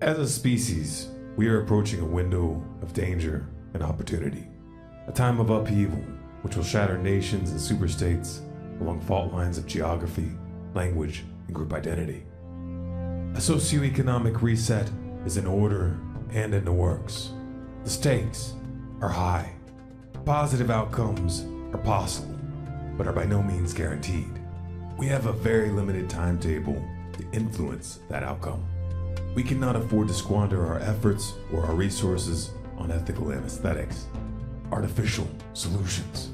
As a species, we are approaching a window of danger and opportunity, a time of upheaval which will shatter nations and superstates along fault lines of geography, language, and group identity. A socioeconomic reset is in order and in the works. The stakes are high. Positive outcomes are possible, but are by no means guaranteed. We have a very limited timetable to influence that outcome. We cannot afford to squander our efforts or our resources on ethical anesthetics, artificial solutions.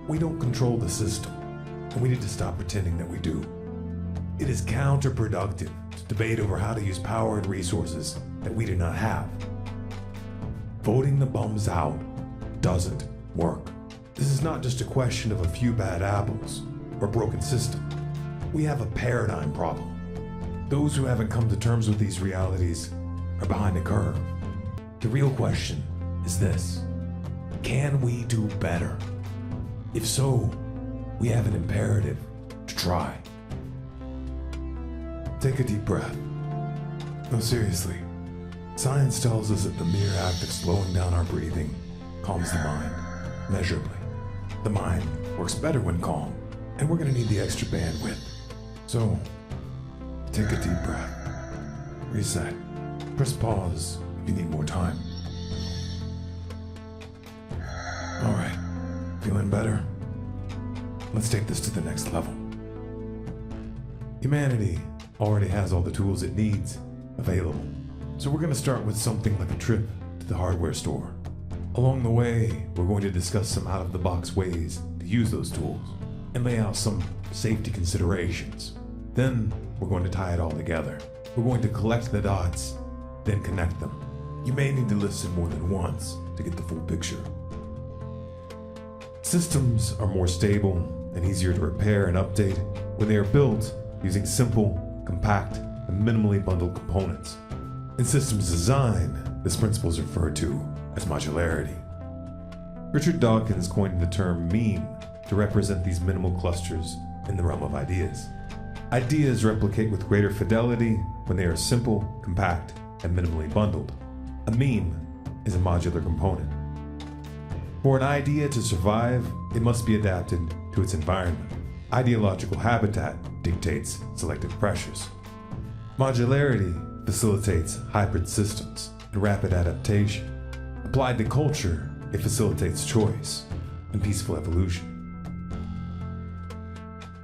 We don't control the system, and we need to stop pretending that we do. It is counterproductive to debate over how to use power and resources that we do not have. Voting the bums out doesn't work. This is not just a question of a few bad apples or a broken system. We have a paradigm problem. Those who haven't come to terms with these realities are behind the curve. The real question is this: can we do better? If so, we have an imperative to try. Take a deep breath. No, seriously. Science tells us that the mere act of slowing down our breathing calms the mind measurably. The mind works better when calm, and we're going to need the extra bandwidth. So, take a deep breath. Reset. Press pause if you need more time. Alright, feeling better? Let's take this to the next level. Humanity already has all the tools it needs available. So we're going to start with something like a trip to the hardware store. Along the way, we're going to discuss some out-of-the-box ways to use those tools and lay out some safety considerations. Then we're going to tie it all together. We're going to collect the dots, then connect them. You may need to listen more than once to get the full picture. Systems are more stable and easier to repair and update when they are built using simple, compact, and minimally bundled components. In systems design, this principle is referred to as modularity. Richard Dawkins coined the term meme to represent these minimal clusters in the realm of ideas. Ideas replicate with greater fidelity when they are simple, compact, and minimally bundled. A meme is a modular component. For an idea to survive, it must be adapted to its environment. Ideological habitat dictates selective pressures. Modularity facilitates hybrid systems and rapid adaptation. Applied to culture, it facilitates choice and peaceful evolution.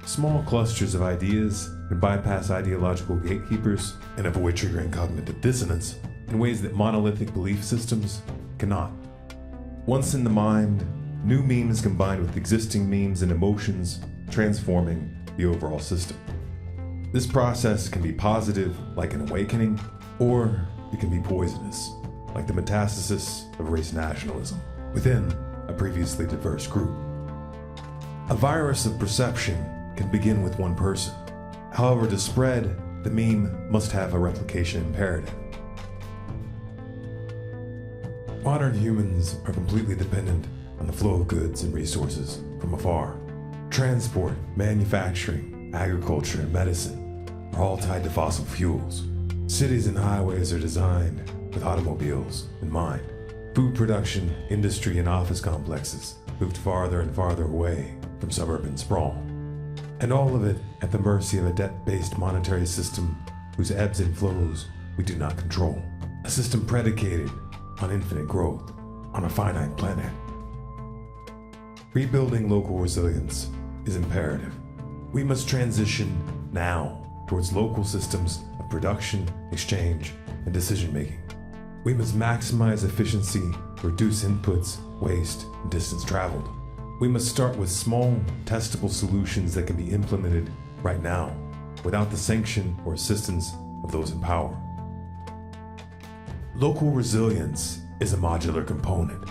Small clusters of ideas can bypass ideological gatekeepers and avoid triggering cognitive dissonance in ways that monolithic belief systems cannot. Once in the mind, new memes combine with existing memes and emotions, transforming the overall system. This process can be positive, like an awakening, or it can be poisonous, like the metastasis of race nationalism within a previously diverse group. A virus of perception can begin with one person. However, to spread, the meme must have a replication imperative. Modern humans are completely dependent on the flow of goods and resources from afar. Transport, manufacturing, agriculture, and medicine are all tied to fossil fuels. Cities and highways are designed with automobiles in mind. Food production, industry, and office complexes moved farther and farther away from suburban sprawl. And all of it at the mercy of a debt-based monetary system whose ebbs and flows we do not control. A system predicated on infinite growth on a finite planet. Rebuilding local resilience is imperative. We must transition now towards local systems of production, exchange, and decision-making. We must maximize efficiency, reduce inputs, waste, and distance traveled. We must start with small, testable solutions that can be implemented right now, without the sanction or assistance of those in power. Local resilience is a modular component.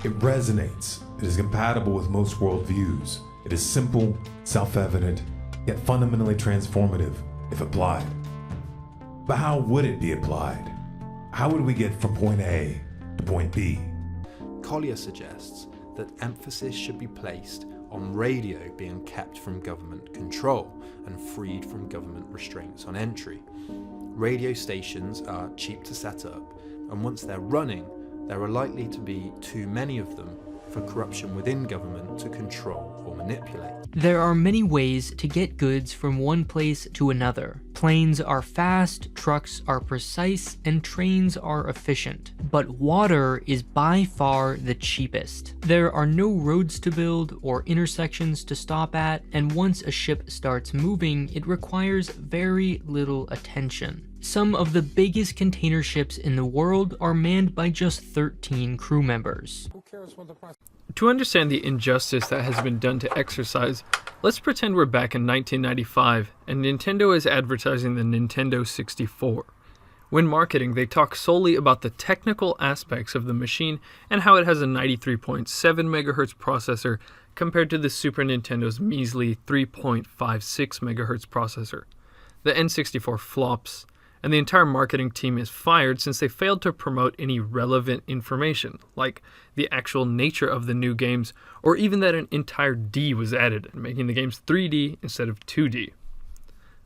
It resonates, it is compatible with most worldviews. It is simple, self-evident, yet fundamentally transformative if applied. But how would it be applied? How would we get from point A to point B? Collier suggests that emphasis should be placed on radio being kept from government control and freed from government restraints on entry. radio stations are cheap to set up, and once they're running, there are likely to be too many of them for corruption within government to control or manipulate. There are many ways to get goods from one place to another. Planes are fast, trucks are precise, and trains are efficient. But water is by far the cheapest. There are no roads to build or intersections to stop at, and once a ship starts moving, it requires very little attention. Some of the biggest container ships in the world are manned by just 13 crew members. To understand the injustice that has been done to exercise, let's pretend we're back in 1995 and Nintendo is advertising the Nintendo 64. When marketing, they talk solely about the technical aspects of the machine and how it has a 93.7 MHz processor compared to the Super Nintendo's measly 3.56 MHz processor. The N64 flops, and the entire marketing team is fired since they failed to promote any relevant information, like the actual nature of the new games, or even that an entire D was added, making the games 3D instead of 2D.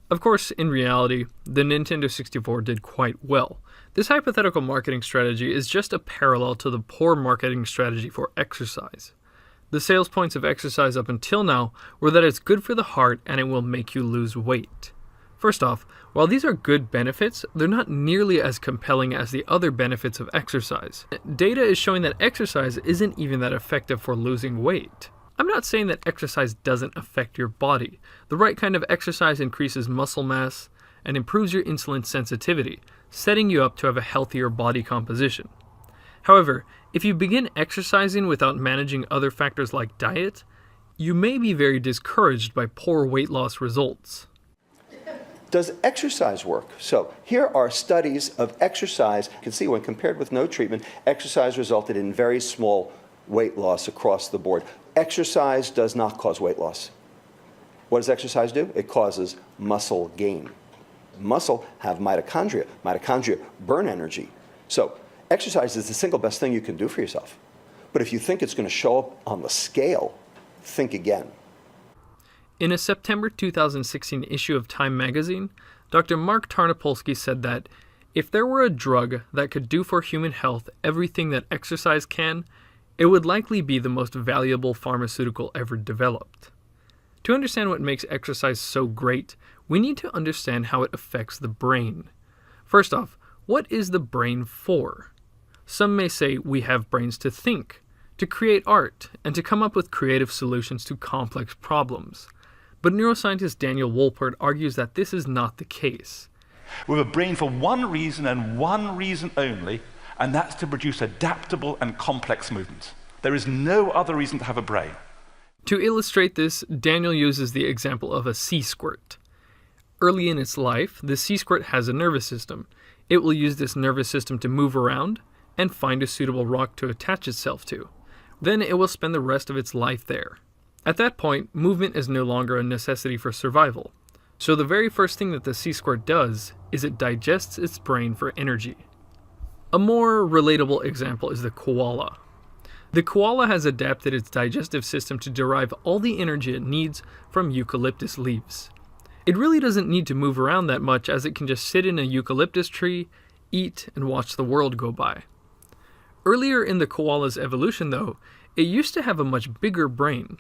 Of course, in reality, the Nintendo 64 did quite well. This hypothetical marketing strategy is just a parallel to the poor marketing strategy for exercise. The sales points of exercise up until now were that it's good for the heart and it will make you lose weight. First off, while these are good benefits, they're not nearly as compelling as the other benefits of exercise. Data is showing that exercise isn't even that effective for losing weight. I'm not saying that exercise doesn't affect your body. The right kind of exercise increases muscle mass and improves your insulin sensitivity, setting you up to have a healthier body composition. However, if you begin exercising without managing other factors like diet, you may be very discouraged by poor weight loss results. Does exercise work? So here are studies of exercise. You can see when compared with no treatment, exercise resulted in very small weight loss across the board. Exercise does not cause weight loss. What does exercise do? It causes muscle gain. Muscle have mitochondria. Mitochondria burn energy. So exercise is the single best thing you can do for yourself. But if you think it's going to show up on the scale, think again. In a September 2016 issue of Time magazine, Dr. Mark Tarnopolsky said that if there were a drug that could do for human health everything that exercise can, it would likely be the most valuable pharmaceutical ever developed. To understand what makes exercise so great, we need to understand how it affects the brain. First off, what is the brain for? Some may say we have brains to think, to create art, and to come up with creative solutions to complex problems. But neuroscientist Daniel Wolpert argues that this is not the case. We have a brain for one reason and one reason only, and that's to produce adaptable and complex movements. There is no other reason to have a brain. To illustrate this, Daniel uses the example of a sea squirt. Early in its life, the sea squirt has a nervous system. It will use this nervous system to move around and find a suitable rock to attach itself to. Then it will spend the rest of its life there. At that point, movement is no longer a necessity for survival. So the very first thing that the sea squirt does is it digests its brain for energy. A more relatable example is the koala. The koala has adapted its digestive system to derive all the energy it needs from eucalyptus leaves. It really doesn't need to move around that much, as it can just sit in a eucalyptus tree, eat, and watch the world go by. Earlier in the koala's evolution, though, it used to have a much bigger brain.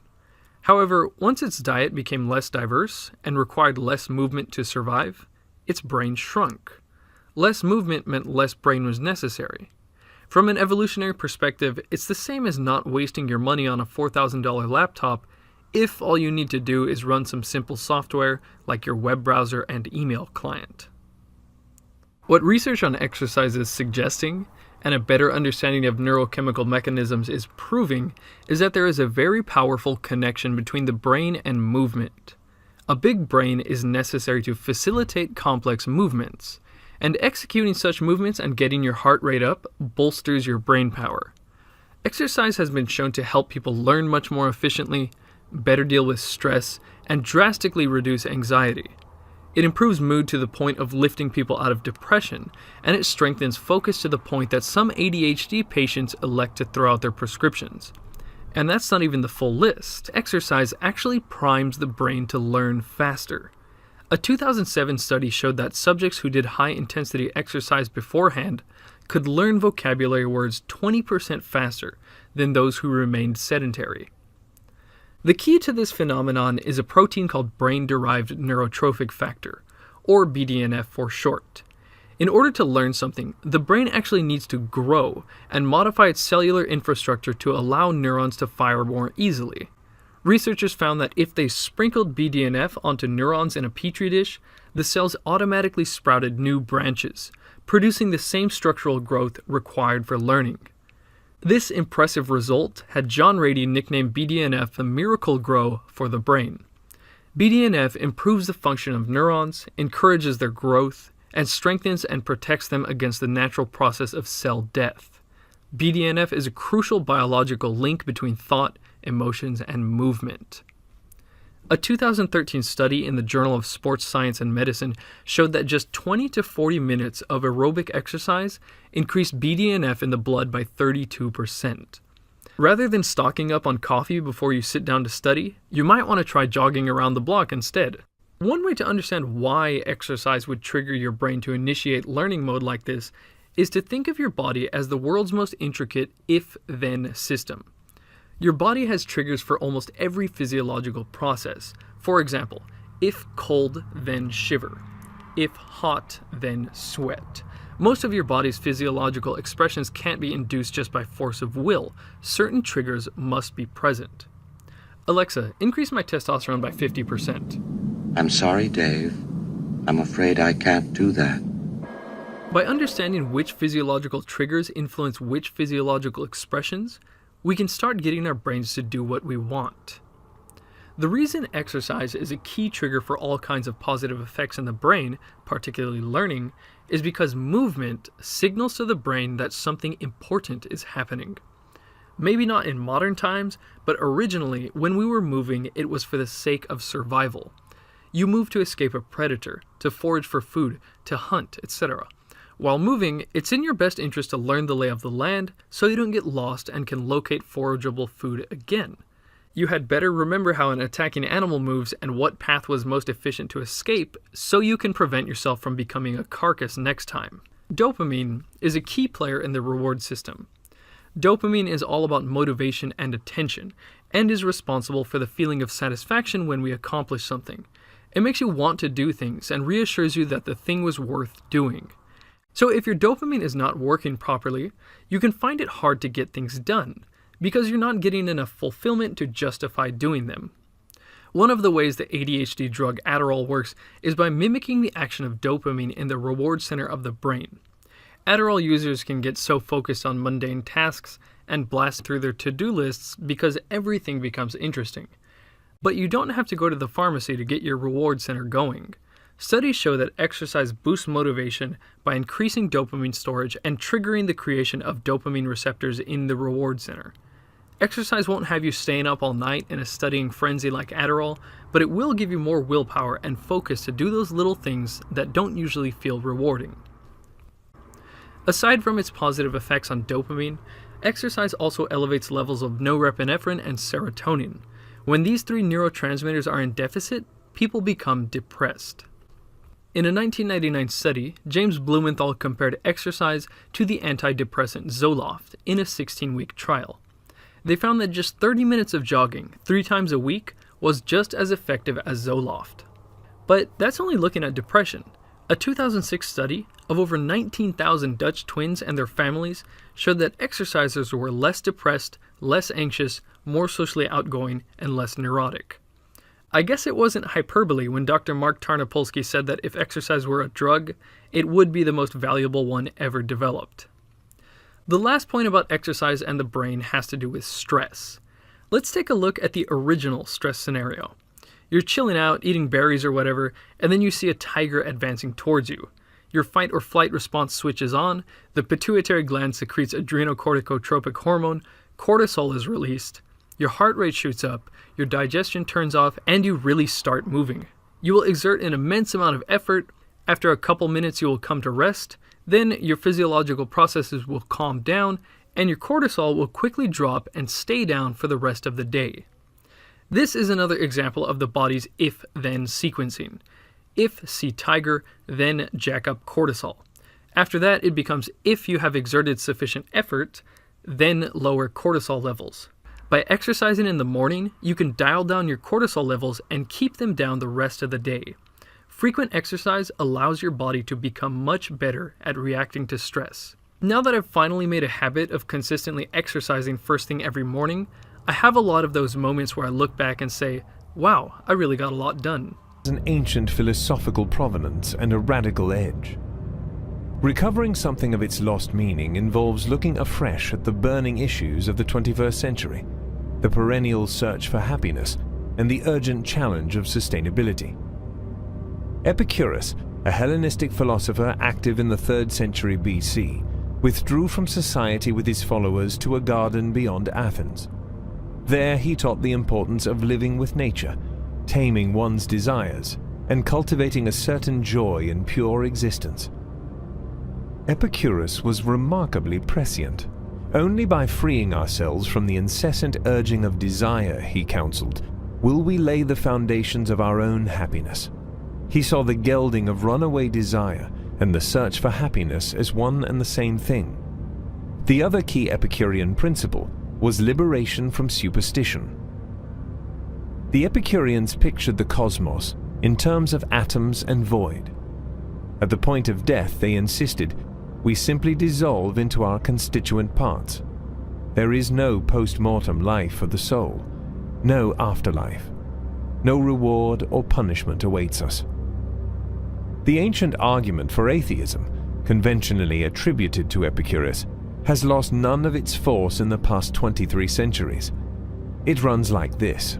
However, once its diet became less diverse and required less movement to survive, its brain shrunk. Less movement meant less brain was necessary. From an evolutionary perspective, it's the same as not wasting your money on a $4,000 laptop if all you need to do is run some simple software like your web browser and email client. What research on exercise is suggesting, and a better understanding of neurochemical mechanisms is proving, is that there is a very powerful connection between the brain and movement. A big brain is necessary to facilitate complex movements, and executing such movements and getting your heart rate up bolsters your brain power. Exercise has been shown to help people learn much more efficiently, better deal with stress, and drastically reduce anxiety. It improves mood to the point of lifting people out of depression, and it strengthens focus to the point that some ADHD patients elect to throw out their prescriptions. And that's not even the full list. Exercise actually primes the brain to learn faster. A 2007 study showed that subjects who did high-intensity exercise beforehand could learn vocabulary words 20% faster than those who remained sedentary. The key to this phenomenon is a protein called brain-derived neurotrophic factor, or BDNF for short. In order to learn something, the brain actually needs to grow and modify its cellular infrastructure to allow neurons to fire more easily. Researchers found that if they sprinkled BDNF onto neurons in a petri dish, the cells automatically sprouted new branches, producing the same structural growth required for learning. This impressive result had John Rady nicknamed BDNF the miracle grow for the brain. BDNF improves the function of neurons, encourages their growth, and strengthens and protects them against the natural process of cell death. BDNF is a crucial biological link between thought, emotions, and movement. A 2013 study in the Journal of Sports Science and Medicine showed that just 20 to 40 minutes of aerobic exercise increased BDNF in the blood by 32%. Rather than stocking up on coffee before you sit down to study, you might want to try jogging around the block instead. One way to understand why exercise would trigger your brain to initiate learning mode like this is to think of your body as the world's most intricate if-then system. Your body has triggers for almost every physiological process. For example, if cold, then shiver. If hot, then sweat. Most of your body's physiological expressions can't be induced just by force of will. Certain triggers must be present. Alexa, increase my testosterone by 50%. I'm sorry, Dave. I'm afraid I can't do that. By understanding which physiological triggers influence which physiological expressions, we can start getting our brains to do what we want. The reason exercise is a key trigger for all kinds of positive effects in the brain, particularly learning, is because movement signals to the brain that something important is happening. Maybe not in modern times, but originally, when we were moving, it was for the sake of survival. You move to escape a predator, to forage for food, to hunt, etc. While moving, it's in your best interest to learn the lay of the land so you don't get lost and can locate forageable food again. You had better remember how an attacking animal moves and what path was most efficient to escape so you can prevent yourself from becoming a carcass next time. Dopamine is a key player in the reward system. Dopamine is all about motivation and attention, and is responsible for the feeling of satisfaction when we accomplish something. It makes you want to do things and reassures you that the thing was worth doing. So if your dopamine is not working properly, you can find it hard to get things done, because you're not getting enough fulfillment to justify doing them. One of the ways the ADHD drug Adderall works is by mimicking the action of dopamine in the reward center of the brain. Adderall users can get so focused on mundane tasks and blast through their to-do lists because everything becomes interesting. But you don't have to go to the pharmacy to get your reward center going. Studies show that exercise boosts motivation by increasing dopamine storage and triggering the creation of dopamine receptors in the reward center. Exercise won't have you staying up all night in a studying frenzy like Adderall, but it will give you more willpower and focus to do those little things that don't usually feel rewarding. Aside from its positive effects on dopamine, exercise also elevates levels of norepinephrine and serotonin. When these three neurotransmitters are in deficit, people become depressed. In a 1999 study, James Blumenthal compared exercise to the antidepressant Zoloft in a 16-week trial. They found that just 30 minutes of jogging 3 times a week was just as effective as Zoloft. But that's only looking at depression. A 2006 study of over 19,000 Dutch twins and their families showed that exercisers were less depressed, less anxious, more socially outgoing, and less neurotic. I guess it wasn't hyperbole when Dr. Mark Tarnopolsky said that if exercise were a drug, it would be the most valuable one ever developed. The last point about exercise and the brain has to do with stress. Let's take a look at the original stress scenario. You're chilling out, eating berries or whatever, and then you see a tiger advancing towards you. Your fight or flight response switches on, the pituitary gland secretes adrenocorticotropic hormone, cortisol is released, your heart rate shoots up, your digestion turns off, and you really start moving. You will exert an immense amount of effort. After a couple minutes you will come to rest, then your physiological processes will calm down, and your cortisol will quickly drop and stay down for the rest of the day. This is another example of the body's if-then sequencing. if see tiger, then jack up cortisol. After that, it becomes if you have exerted sufficient effort, then lower cortisol levels. By exercising in the morning, you can dial down your cortisol levels and keep them down the rest of the day. Frequent exercise allows your body to become much better at reacting to stress. Now that I've finally made a habit of consistently exercising first thing every morning, I have a lot of those moments where I look back and say, wow, I really got a lot done. An ancient philosophical provenance and a radical edge. Recovering something of its lost meaning involves looking afresh at the burning issues of the 21st century, the perennial search for happiness, and the urgent challenge of sustainability. Epicurus, a Hellenistic philosopher active in the 3rd century BC, withdrew from society with his followers to a garden beyond Athens. There he taught the importance of living with nature, taming one's desires, and cultivating a certain joy in pure existence. Epicurus was remarkably prescient. Only by freeing ourselves from the incessant urging of desire, he counseled, will we lay the foundations of our own happiness. He saw the gelding of runaway desire and the search for happiness as one and the same thing. The other key Epicurean principle was liberation from superstition. The Epicureans pictured the cosmos in terms of atoms and void. At the point of death, they insisted, we simply dissolve into our constituent parts. There is no post-mortem life for the soul, no afterlife. No reward or punishment awaits us. The ancient argument for atheism, conventionally attributed to Epicurus, has lost none of its force in the past 23 centuries. It runs like this.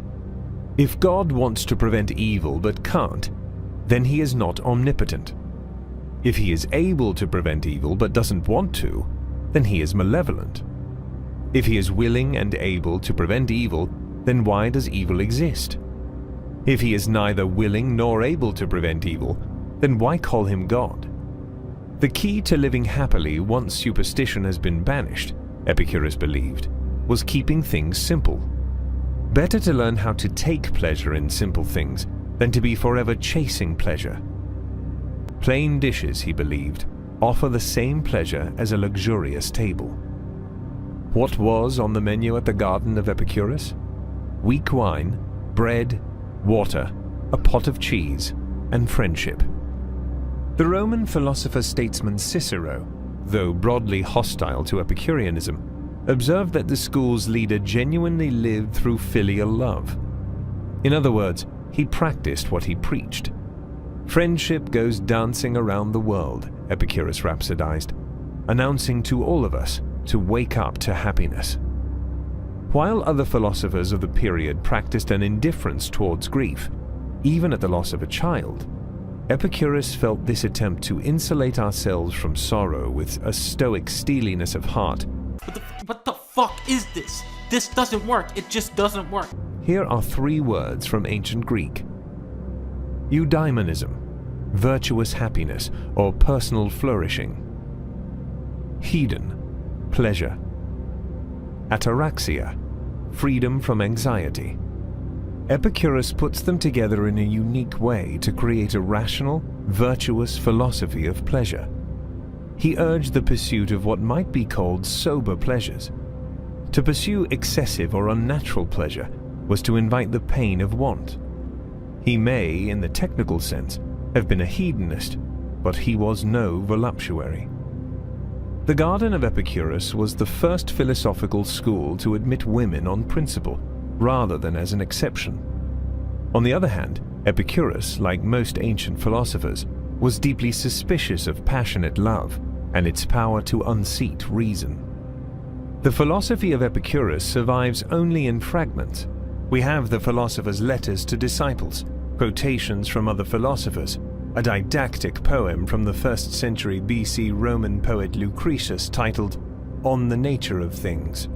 If God wants to prevent evil but can't, then he is not omnipotent. If he is able to prevent evil but doesn't want to, then he is malevolent. If he is willing and able to prevent evil, then why does evil exist? If he is neither willing nor able to prevent evil, then why call him God? The key to living happily once superstition has been banished, Epicurus believed, was keeping things simple. Better to learn how to take pleasure in simple things than to be forever chasing pleasure. Plain dishes, he believed, offer the same pleasure as a luxurious table. What was on the menu at the garden of Epicurus? Weak wine, bread, water, a pot of cheese, and friendship. The Roman philosopher-statesman Cicero, though broadly hostile to Epicureanism, observed that the school's leader genuinely lived through filial love. In other words, he practiced what he preached. Friendship goes dancing around the world, Epicurus rhapsodized, announcing to all of us to wake up to happiness. While other philosophers of the period practiced an indifference towards grief, even at the loss of a child, Epicurus felt this attempt to insulate ourselves from sorrow with a stoic steeliness of heart. What the fuck is this? This doesn't work. It just doesn't work. Here are 3 words from ancient Greek. Eudaimonism, virtuous happiness or personal flourishing. Hedon, pleasure. Ataraxia, freedom from anxiety. Epicurus puts them together in a unique way to create a rational, virtuous philosophy of pleasure. He urged the pursuit of what might be called sober pleasures. To pursue excessive or unnatural pleasure was to invite the pain of want. He may, in the technical sense, have been a hedonist, but he was no voluptuary. The Garden of Epicurus was the first philosophical school to admit women on principle, rather than as an exception. On the other hand, Epicurus, like most ancient philosophers, was deeply suspicious of passionate love and its power to unseat reason. The philosophy of Epicurus survives only in fragments. We have the philosopher's letters to disciples, quotations from other philosophers, a didactic poem from the 1st century BC Roman poet Lucretius titled On the Nature of Things,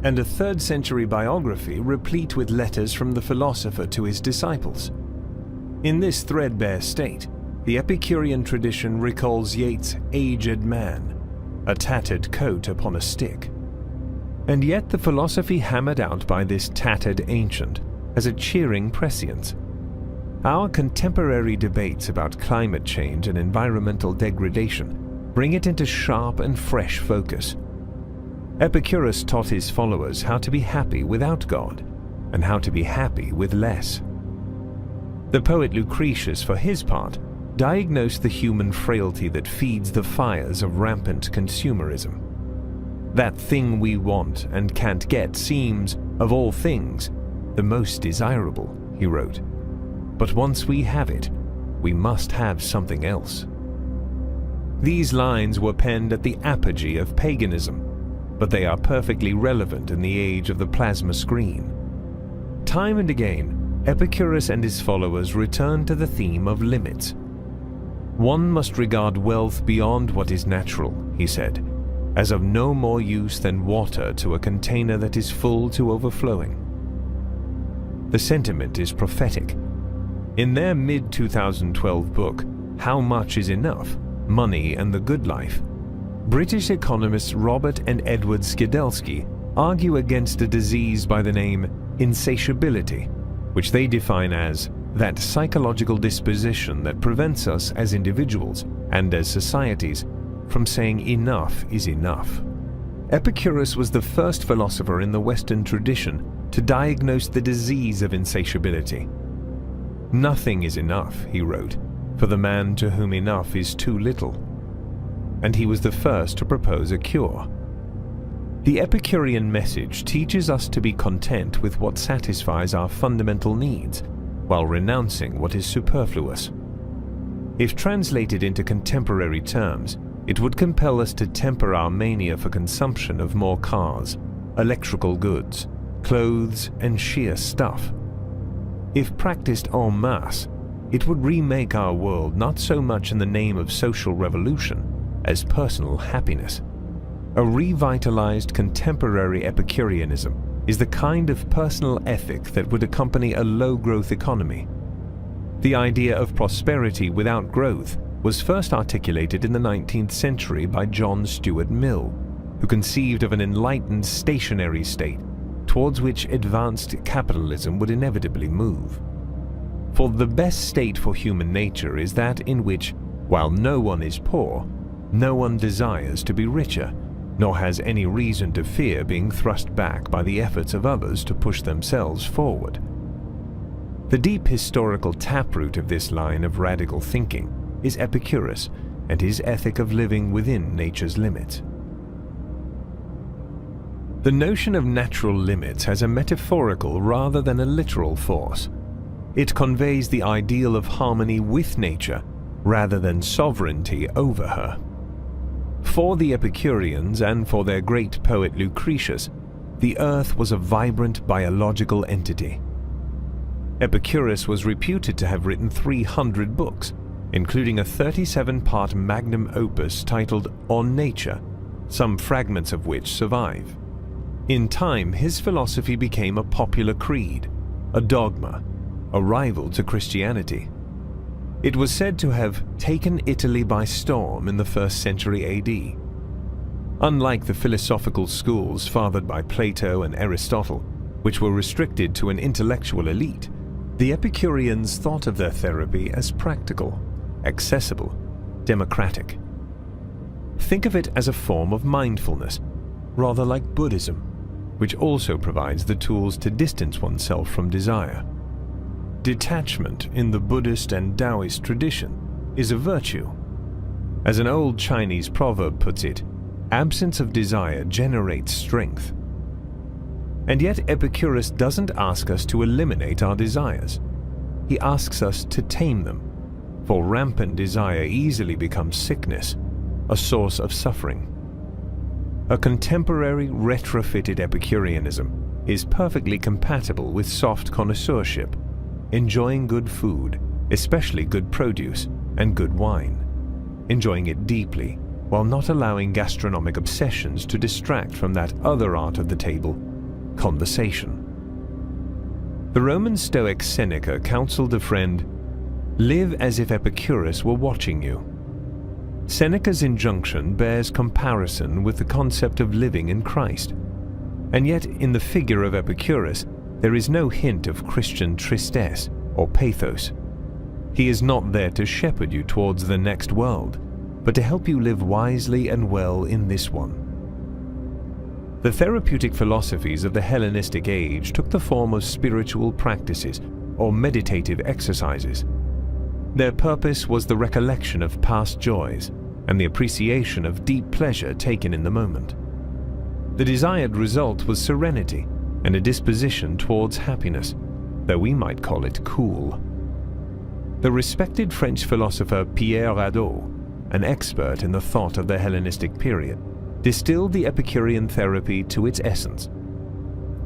and a 3rd century biography replete with letters from the philosopher to his disciples. In this threadbare state, the Epicurean tradition recalls Yeats' Aged Man, a tattered coat upon a stick. And yet the philosophy hammered out by this tattered ancient has a cheering prescience. Our contemporary debates about climate change and environmental degradation bring it into sharp and fresh focus. Epicurus taught his followers how to be happy without God and how to be happy with less. The poet Lucretius, for his part, diagnosed the human frailty that feeds the fires of rampant consumerism. That thing we want and can't get seems, of all things, the most desirable, he wrote. But once we have it, we must have something else. These lines were penned at the apogee of paganism, but they are perfectly relevant in the age of the plasma screen. Time and again, Epicurus and his followers return to the theme of limits. One must regard wealth beyond what is natural, he said, as of no more use than water to a container that is full to overflowing. The sentiment is prophetic. In their mid-2012 book, How Much is Enough? Money and the Good Life, British economists Robert and Edward Skidelsky argue against a disease by the name insatiability, which they define as that psychological disposition that prevents us as individuals and as societies from saying enough is enough. Epicurus was the first philosopher in the Western tradition to diagnose the disease of insatiability. Nothing is enough, he wrote, for the man to whom enough is too little. And he was the first to propose a cure. The Epicurean message teaches us to be content with what satisfies our fundamental needs, while renouncing what is superfluous. If translated into contemporary terms, it would compel us to temper our mania for consumption of more cars, electrical goods, clothes, and sheer stuff. If practiced en masse, it would remake our world not so much in the name of social revolution as personal happiness. A revitalized contemporary Epicureanism is the kind of personal ethic that would accompany a low-growth economy. The idea of prosperity without growth was first articulated in the 19th century by John Stuart Mill, who conceived of an enlightened stationary state towards which advanced capitalism would inevitably move. For the best state for human nature is that in which, while no one is poor, no one desires to be richer, nor has any reason to fear being thrust back by the efforts of others to push themselves forward. The deep historical taproot of this line of radical thinking is Epicurus and his ethic of living within nature's limits. The notion of natural limits has a metaphorical rather than a literal force. It conveys the ideal of harmony with nature rather than sovereignty over her. For the Epicureans and for their great poet Lucretius, the earth was a vibrant biological entity. Epicurus was reputed to have written 300 books, including a 37-part magnum opus titled On Nature, some fragments of which survive. In time, his philosophy became a popular creed, a dogma, a rival to Christianity. It was said to have taken Italy by storm in the 1st century AD. Unlike the philosophical schools fathered by Plato and Aristotle, which were restricted to an intellectual elite, the Epicureans thought of their therapy as practical, accessible, democratic. Think of it as a form of mindfulness, rather like Buddhism, which also provides the tools to distance oneself from desire. Detachment in the Buddhist and Taoist tradition is a virtue. As an old Chinese proverb puts it, absence of desire generates strength. And yet Epicurus doesn't ask us to eliminate our desires. He asks us to tame them, for rampant desire easily becomes sickness, a source of suffering. A contemporary retrofitted Epicureanism is perfectly compatible with soft connoisseurship, enjoying good food, especially good produce, and good wine, enjoying it deeply while not allowing gastronomic obsessions to distract from that other art of the table, conversation. The Roman Stoic Seneca counseled a friend, "Live as if Epicurus were watching you." Seneca's injunction bears comparison with the concept of living in Christ, and yet in the figure of Epicurus there is no hint of Christian tristesse or pathos. He is not there to shepherd you towards the next world, but to help you live wisely and well in this one. The therapeutic philosophies of the Hellenistic age took the form of spiritual practices or meditative exercises. Their purpose was the recollection of past joys and the appreciation of deep pleasure taken in the moment. The desired result was serenity and a disposition towards happiness, though we might call it cool. The respected French philosopher Pierre Hadot, an expert in the thought of the Hellenistic period, distilled the Epicurean therapy to its essence.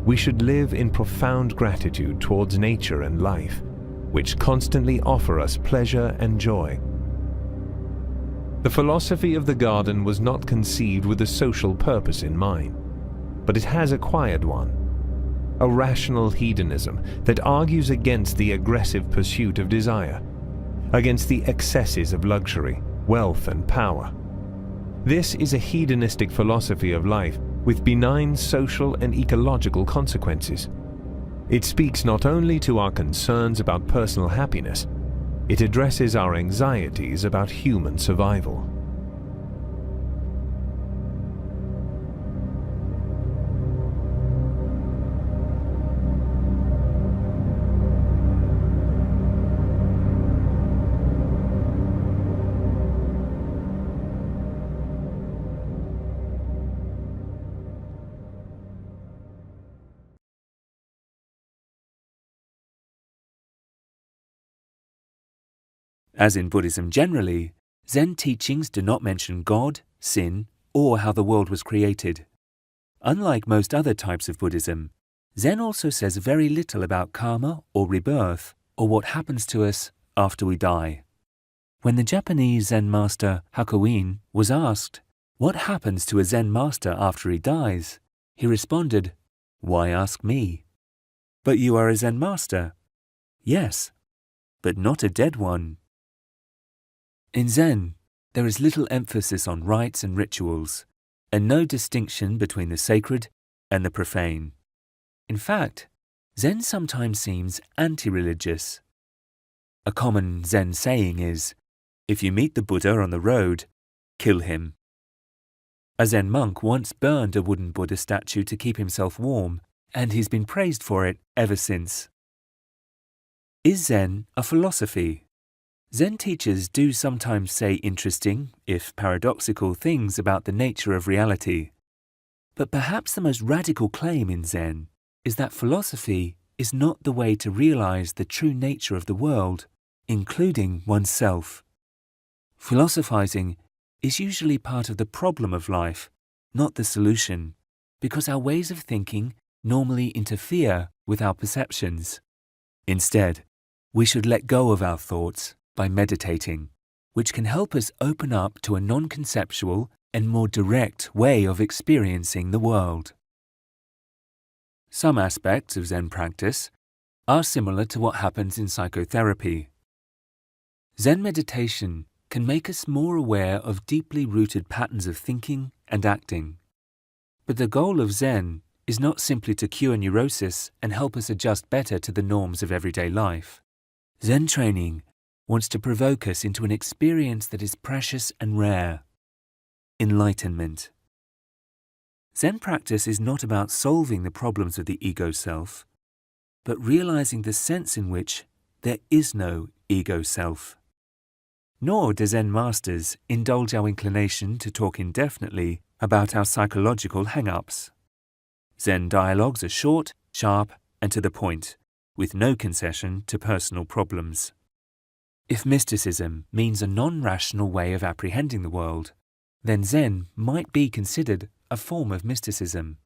We should live in profound gratitude towards nature and life, which constantly offer us pleasure and joy. The philosophy of the garden was not conceived with a social purpose in mind, but it has acquired one, a rational hedonism that argues against the aggressive pursuit of desire, against the excesses of luxury, wealth, and power. This is a hedonistic philosophy of life with benign social and ecological consequences. It speaks not only to our concerns about personal happiness, it addresses our anxieties about human survival. As in Buddhism generally, Zen teachings do not mention God, sin, or how the world was created. Unlike most other types of Buddhism, Zen also says very little about karma or rebirth, or what happens to us after we die. When the Japanese Zen master Hakuin was asked, "What happens to a Zen master after he dies?" he responded, "Why ask me?" "But you are a Zen master." "Yes, but not a dead one." In Zen, there is little emphasis on rites and rituals, and no distinction between the sacred and the profane. In fact, Zen sometimes seems anti-religious. A common Zen saying is, "If you meet the Buddha on the road, kill him." A Zen monk once burned a wooden Buddha statue to keep himself warm, and he's been praised for it ever since. Is Zen a philosophy? Zen teachers do sometimes say interesting, if paradoxical, things about the nature of reality. But perhaps the most radical claim in Zen is that philosophy is not the way to realize the true nature of the world, including oneself. Philosophizing is usually part of the problem of life, not the solution, because our ways of thinking normally interfere with our perceptions. Instead, we should let go of our thoughts by meditating, which can help us open up to a non-conceptual and more direct way of experiencing the world. Some aspects of Zen practice are similar to what happens in psychotherapy. Zen meditation can make us more aware of deeply rooted patterns of thinking and acting. But the goal of Zen is not simply to cure neurosis and help us adjust better to the norms of everyday life. Zen training wants to provoke us into an experience that is precious and rare: enlightenment. Zen practice is not about solving the problems of the ego self, but realizing the sense in which there is no ego self. Nor do Zen masters indulge our inclination to talk indefinitely about our psychological hang-ups. Zen dialogues are short, sharp, and to the point, with no concession to personal problems. If mysticism means a non-rational way of apprehending the world, then Zen might be considered a form of mysticism.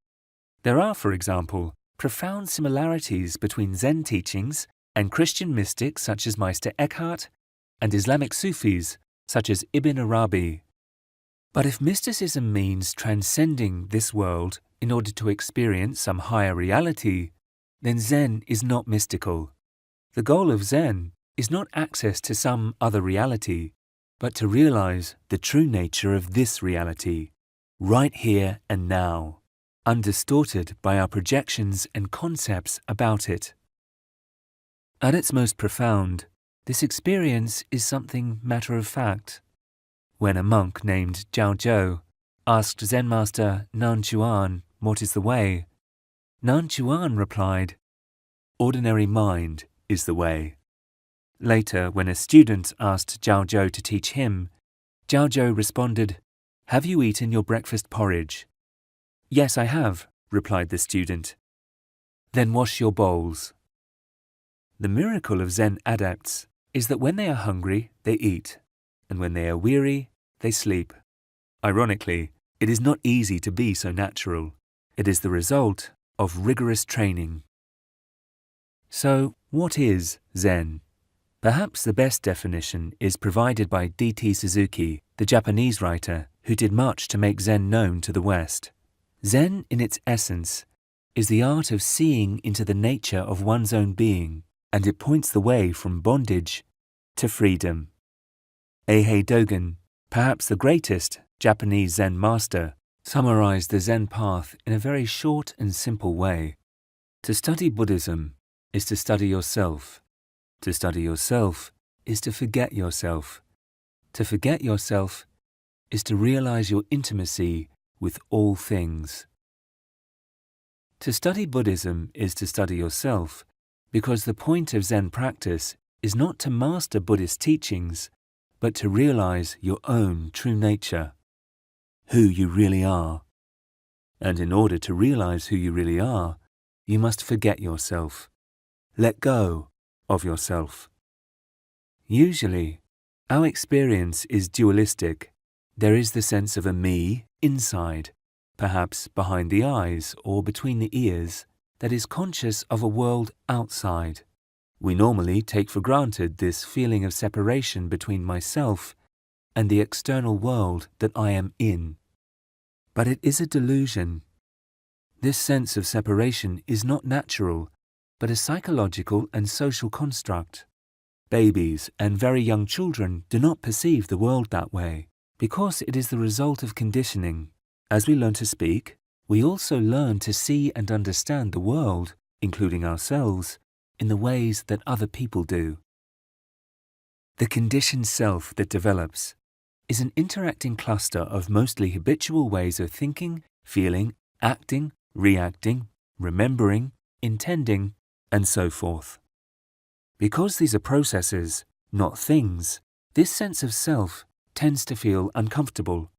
There are, for example, profound similarities between Zen teachings and Christian mystics such as Meister Eckhart and Islamic Sufis such as Ibn Arabi. But if mysticism means transcending this world in order to experience some higher reality, then Zen is not mystical. The goal of Zen is not access to some other reality, but to realize the true nature of this reality, right here and now, undistorted by our projections and concepts about it. At its most profound, This experience is something matter of fact. When a monk named Zhao Zhou asked Zen master Nan Chuan what is the way, Nan Chuan replied, "Ordinary mind is the way." Later, when a student asked Zhao Zhou to teach him, Zhao Zhou responded, "Have you eaten your breakfast porridge?" "Yes, I have," replied the student. "Then wash your bowls." The miracle of Zen adepts is that when they are hungry, they eat, and when they are weary, they sleep. Ironically, it is not easy to be so natural. It is the result of rigorous training. So, what is Zen? Perhaps the best definition is provided by D.T. Suzuki, the Japanese writer who did much to make Zen known to the West. Zen, in its essence, is the art of seeing into the nature of one's own being, and it points the way from bondage to freedom. Eihei Dogen, perhaps the greatest Japanese Zen master, summarized the Zen path in a very short and simple way. To study Buddhism is to study yourself. To study yourself is to forget yourself. To forget yourself is to realize your intimacy with all things. To study Buddhism is to study yourself, because the point of Zen practice is not to master Buddhist teachings, but to realize your own true nature, who you really are. And in order to realize who you really are, you must forget yourself. Let go of yourself. Usually, our experience is dualistic. There is the sense of a me inside, perhaps behind the eyes or between the ears, that is conscious of a world outside. We normally take for granted this feeling of separation between myself and the external world that I am in. But it is a delusion. This sense of separation is not natural, but a psychological and social construct. Babies and very young children do not perceive the world that way, because it is the result of conditioning. As we learn to speak, we also learn to see and understand the world, including ourselves, in the ways that other people do. The conditioned self that develops is an interacting cluster of mostly habitual ways of thinking, feeling, acting, reacting, remembering, intending, and so forth. Because these are processes, not things, this sense of self tends to feel uncomfortable.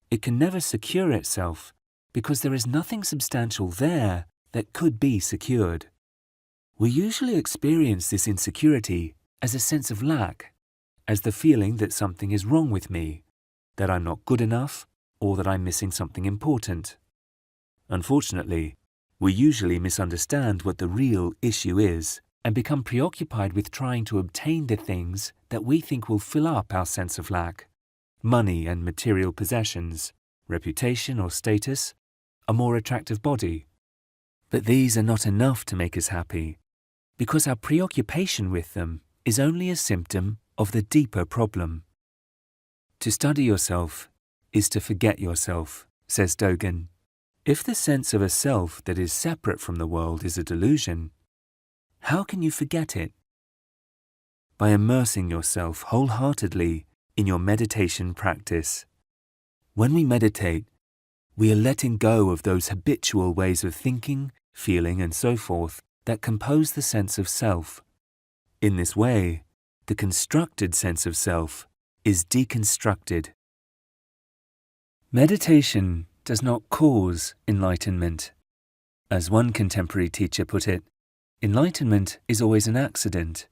It can never secure itself because there is nothing substantial there that could be secured. We usually experience this insecurity as a sense of lack, as the feeling that something is wrong with me, that I'm not good enough, or that I'm missing something important. Unfortunately, we usually misunderstand what the real issue is and become preoccupied with trying to obtain the things that we think will fill up our sense of lack: money and material possessions, reputation or status, a more attractive body. But these are not enough to make us happy, because our preoccupation with them is only a symptom of the deeper problem. To study yourself is to forget yourself, says Dogen. If the sense of a self that is separate from the world is a delusion, how can you forget it? By immersing yourself wholeheartedly in your meditation practice. When we meditate, we are letting go of those habitual ways of thinking, feeling, and so forth that compose the sense of self. In this way, the constructed sense of self is deconstructed. Meditation does not cause enlightenment. As one contemporary teacher put it, enlightenment is always an accident,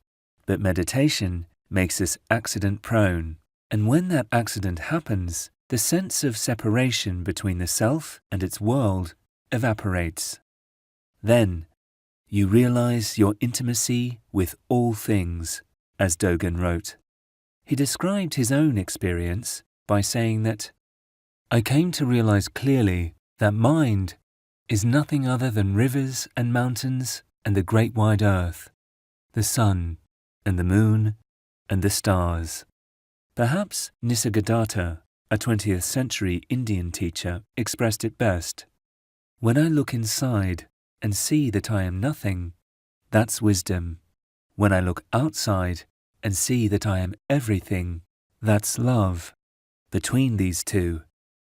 but meditation makes us accident-prone. And when that accident happens, the sense of separation between the self and its world evaporates. Then, you realize your intimacy with all things, as Dogen wrote. He described his own experience by saying that, "I came to realize clearly that mind is nothing other than rivers and mountains and the great wide earth, the sun and the moon and the stars." Perhaps Nisargadatta, a 20th century Indian teacher, expressed it best. When I look inside and see that I am nothing, that's wisdom. When I look outside and see that I am everything, that's love. Between these two,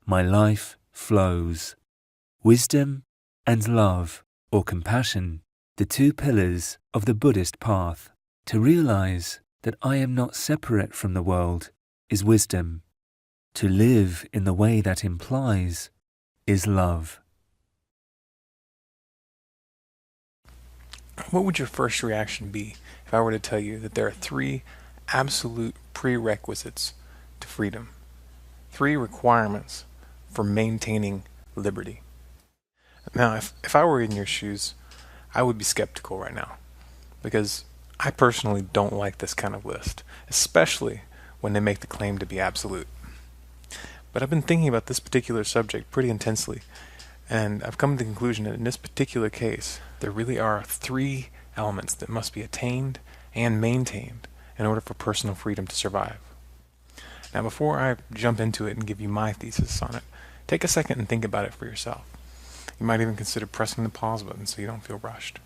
my life flows. Wisdom and love, or compassion, the two pillars of the Buddhist path. To realize that I am not separate from the world is wisdom. To live in the way that implies is love. What would your first reaction be if I were to tell you that there are 3 absolute prerequisites to freedom? 3 requirements for maintaining liberty. Now, if I were in your shoes, I would be skeptical right now, because I personally don't like this kind of list, especially when they make the claim to be absolute. But I've been thinking about this particular subject pretty intensely, and I've come to the conclusion that in this particular case, there really are 3 elements that must be attained and maintained in order for personal freedom to survive. Now, before I jump into it and give you my thesis on it, take a second and think about it for yourself. You might even consider pressing the pause button so you don't feel rushed.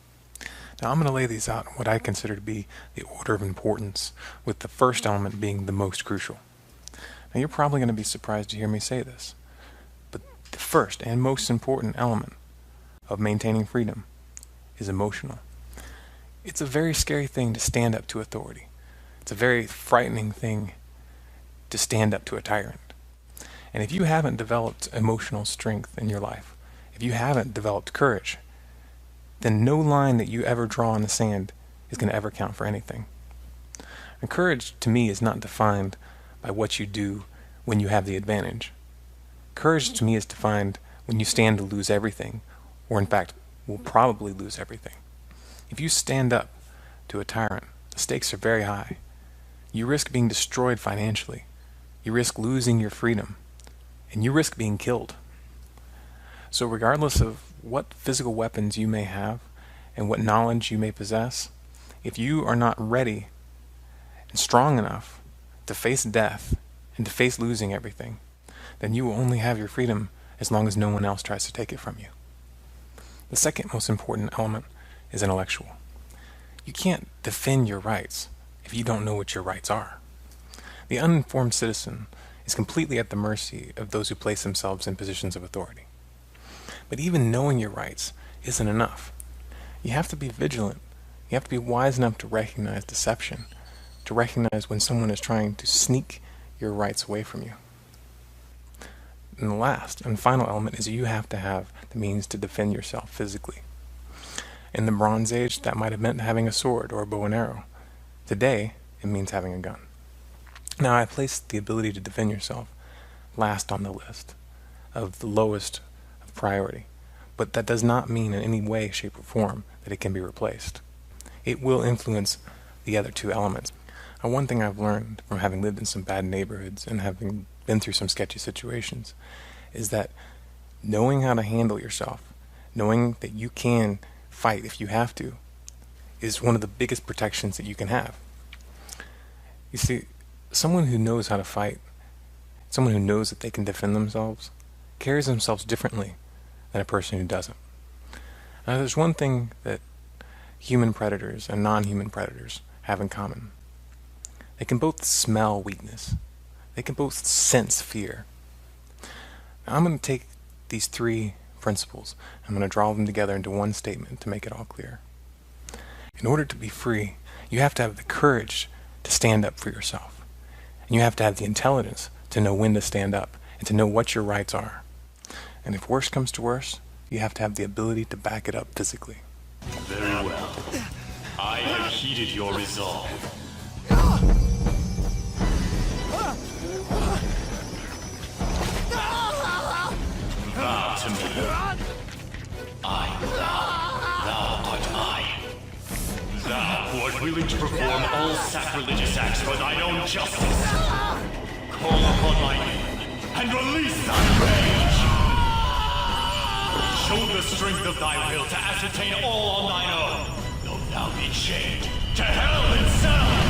Now, I'm going to lay these out in what I consider to be the order of importance, with the first element being the most crucial. Now, you're probably going to be surprised to hear me say this, but the first and most important element of maintaining freedom is emotional. It's a very scary thing to stand up to authority. It's a very frightening thing to stand up to a tyrant. And if you haven't developed emotional strength in your life, if you haven't developed courage, then no line that you ever draw in the sand is going to ever count for anything. And courage, to me, is not defined by what you do when you have the advantage. Courage, to me, is defined when you stand to lose everything, or in fact, will probably lose everything. If you stand up to a tyrant, the stakes are very high. You risk being destroyed financially. You risk losing your freedom. And you risk being killed. So regardless of what physical weapons you may have and what knowledge you may possess, if you are not ready and strong enough to face death and to face losing everything, then you will only have your freedom as long as no one else tries to take it from you. The second most important element is intellectual. You can't defend your rights if you don't know what your rights are. The uninformed citizen is completely at the mercy of those who place themselves in positions of authority. But even knowing your rights isn't enough. You have to be vigilant. You have to be wise enough to recognize deception, to recognize when someone is trying to sneak your rights away from you. And the last and final element is you have to have the means to defend yourself physically. In the Bronze Age, that might have meant having a sword or a bow and arrow. Today, it means having a gun. Now, I placed the ability to defend yourself last on the list of the lowest of priority, but that does not mean in any way, shape, or form that it can be replaced. It will influence the other 2 elements. Now, one thing I've learned from having lived in some bad neighborhoods and having been through some sketchy situations is that knowing how to handle yourself, knowing that you can fight if you have to, is one of the biggest protections that you can have. You see, someone who knows how to fight, someone who knows that they can defend themselves, carries themselves differently than a person who doesn't. Now, there's one thing that human predators and non-human predators have in common. They can both smell weakness. They can both sense fear. Now, I'm going to take these 3 principles. I'm going to draw them together into one statement to make it all clear. In order to be free, you have to have the courage to stand up for yourself. And you have to have the intelligence to know when to stand up and to know what your rights are. And if worse comes to worse, you have to have the ability to back it up physically. Very well. I have heeded your resolve. Vow to me. I vow, thou art I. Thou who art willing to perform all sacrilegious acts for thine own justice. Call upon my name and release thy rage. Show the strength of thy will to ascertain all on thine own, though thou be chained to hell itself.